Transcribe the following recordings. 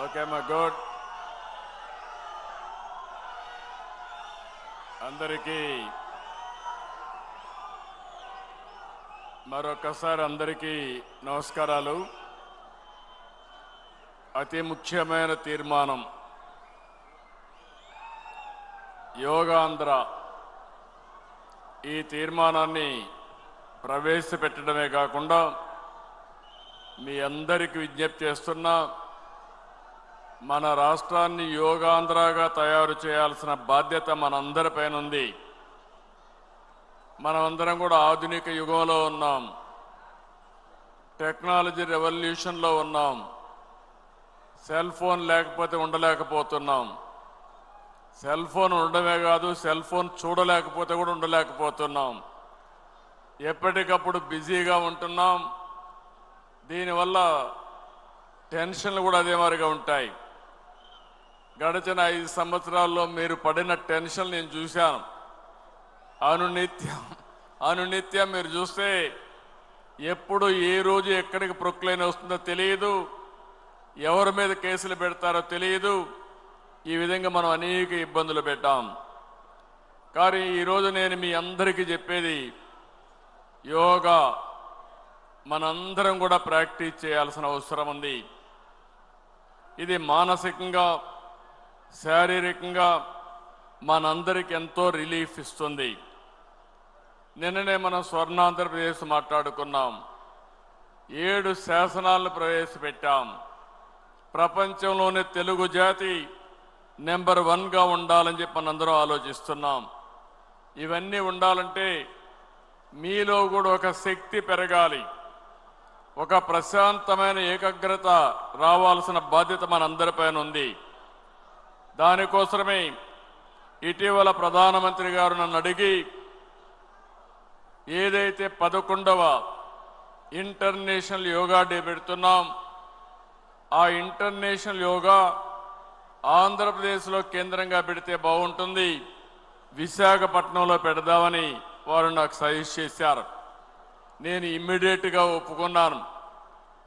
Okay మా good. అందరికీ మరొకసారి నమస్కారాలు. అతి ముఖ్యమైన తీర్మానం యోగాంధ్ర. ఈ తీర్మానాన్ని ప్రవేశపెట్టడమే కాకుండా మీ అందరికీ విజ్ఞప్తి చేస్తున్నా, మన రాష్ట్రాన్ని యోగాంధ్రగా తయారు చేయాల్సిన బాధ్యత మనందరిపైన ఉంది. మనమందరం కూడా ఆధునిక యుగంలో ఉన్నాం, టెక్నాలజీ రెవల్యూషన్లో ఉన్నాం. సెల్ ఫోన్ లేకపోతే ఉండలేకపోతున్నాం. సెల్ ఫోన్ ఉండడమే కాదు, సెల్ ఫోన్ చూడలేకపోతే కూడా ఉండలేకపోతున్నాం. ఎప్పటికప్పుడు బిజీగా ఉంటున్నాం. దీనివల్ల టెన్షన్లు కూడా అదే మాదిరిగా ఉంటాయి. గడిచిన 5 సంవత్సరాల్లో మీరు పడిన టెన్షన్ నేను చూశాను. అనునిత్యం మీరు చూస్తే ఎప్పుడు ఏ రోజు ఎక్కడికి ప్రొక్లైన్ వస్తుందో తెలియదు, ఎవరి మీద కేసులు పెడతారో తెలియదు. ఈ విధంగా మనం అనేక ఇబ్బందులు పెట్టాం. కానీ ఈరోజు నేను మీ అందరికీ చెప్పేది, యోగా మనందరం కూడా ప్రాక్టీస్ చేయాల్సిన అవసరం ఉంది. ఇది మానసికంగా, శారీరకంగా మనందరికి ఎంతో రిలీఫ్ ఇస్తుంది. నిన్ననే మనం స్వర్ణాంధ్రప్రదేశ్ మాట్లాడుకున్నాం. 7 శాసనాలను ప్రవేశపెట్టాం. ప్రపంచంలోనే తెలుగు జాతి నెంబర్ 1గా ఉండాలని చెప్పి మనందరం ఆలోచిస్తున్నాం. ఇవన్నీ ఉండాలంటే మీలో కూడా ఒక శక్తి పెరగాలి, ఒక ప్రశాంతమైన ఏకాగ్రత రావాల్సిన బాధ్యత మనందరిపైన ఉంది. దానికోసమే ఇటీవల ప్రధానమంత్రి గారు నన్ను అడిగి, ఏదైతే 11వ ఇంటర్నేషనల్ యోగా డే పెడుతున్నాం, ఆ ఇంటర్నేషనల్ యోగా ఆంధ్రప్రదేశ్లో కేంద్రంగా పెడితే బాగుంటుంది, విశాఖపట్నంలో పెడదామని వారు నాకు సజెస్ట్ చేశారు. నేను ఇమ్మీడియట్గా ఒప్పుకున్నాను.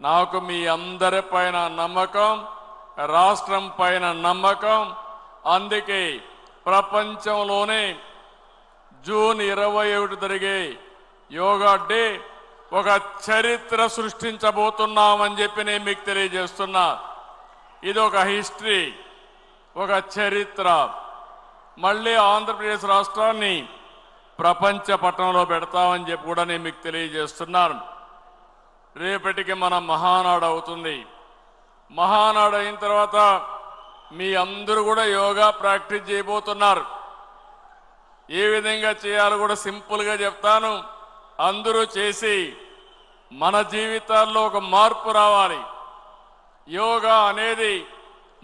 నాకు మీ అందరి పైన నమ్మకం, రాష్ట్రం పైన నమ్మకం. అందుకే ప్రపంచంలోనే జూన్ 21 జరిగే యోగా డే ఒక చరిత్ర సృష్టించబోతున్నామని చెప్పి నేను మీకు తెలియజేస్తున్నా. ఇది ఒక హిస్టరీ, ఒక చరిత్ర. మళ్ళీ ఆంధ్రప్రదేశ్ రాష్ట్రాన్ని ప్రపంచ పట్టణంలో పెడతామని చెప్పి కూడా నేను మీకు తెలియజేస్తున్నాను. రేపటికి మన మహానాడు అవుతుంది. మహానాడు అయిన తర్వాత మీ అందరూ కూడా యోగా ప్రాక్టీస్ చేయబోతున్నారు. ఏ విధంగా చేయాలో కూడా సింపుల్గా చెప్తాను. అందరూ చేసి మన జీవితాల్లో ఒక మార్పు రావాలి. యోగా అనేది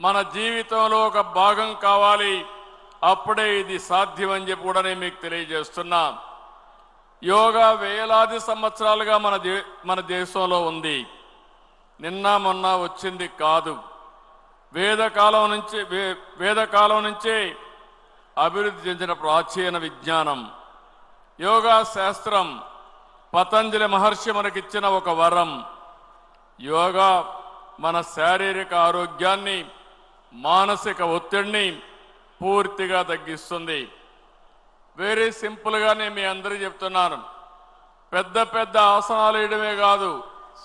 మన జీవితంలో ఒక భాగం కావాలి. అప్పుడే ఇది సాధ్యమని చెప్పి కూడా నేను మీకు తెలియజేస్తున్నా. యోగా వేలాది సంవత్సరాలుగా మన దేశంలో ఉంది. నిన్న మొన్న వచ్చింది కాదు. వేదకాలం నుంచే అభివృద్ధి చెందిన ప్రాచీన విజ్ఞానం. యోగా శాస్త్రం పతంజలి మహర్షి మనకిచ్చిన ఒక వరం. యోగా మన శారీరక ఆరోగ్యాన్ని, మానసిక ఒత్తిడిని పూర్తిగా తగ్గిస్తుంది. వెరీ సింపుల్గానే మీ అందరికీ చెప్తున్నాను. పెద్ద పెద్ద ఆసనాలు వేయడమే కాదు,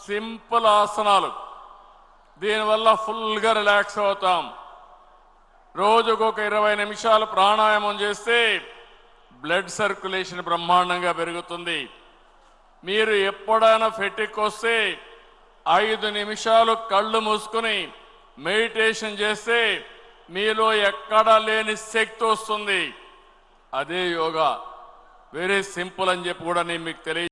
సింపుల్ ఆసనాలు. దీనివల్ల ఫుల్గా రిలాక్స్ అవుతాం. రోజుకు ఒక 20 నిమిషాలు ప్రాణాయామం చేస్తే బ్లడ్ సర్క్యులేషన్ బ్రహ్మాండంగా పెరుగుతుంది. మీరు ఎప్పుడైనా ఫెటిక్ వస్తే 5 నిమిషాలు కళ్ళు మూసుకుని మెడిటేషన్ చేస్తే మీలో ఎక్కడా లేని శక్తి వస్తుంది. అదే యోగా. వెరీ సింపుల్ అని చెప్పి కూడా నేను మీకు తెలియ